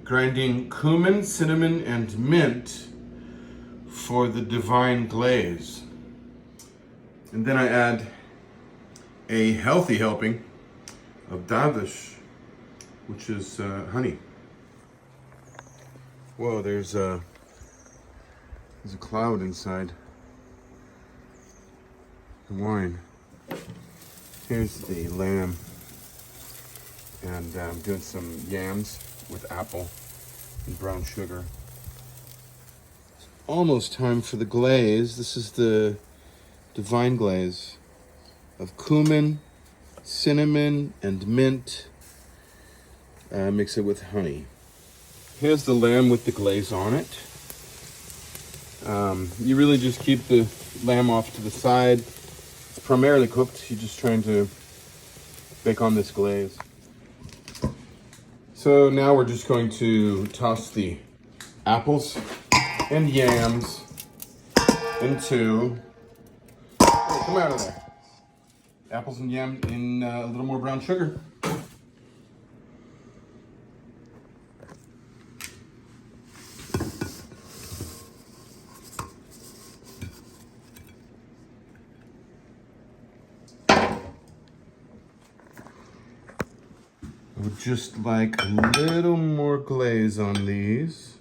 grinding cumin, cinnamon, and mint for the divine glaze. And then I add a healthy helping of davish, which is honey. Whoa, there's a cloud inside the wine. Here's the lamb, and I'm doing some yams with apple and brown sugar. It's almost time for the glaze. This is the divine glaze of cumin, cinnamon, and mint. Mix it with honey. Here's the lamb with the glaze on it. You really just keep the lamb off to the side. It's primarily cooked. You're just trying to bake on this glaze. So now we're just going to toss the apples and yams into, hey, come out of there. Apples and yam in a little more brown sugar. I would just like a little more glaze on these.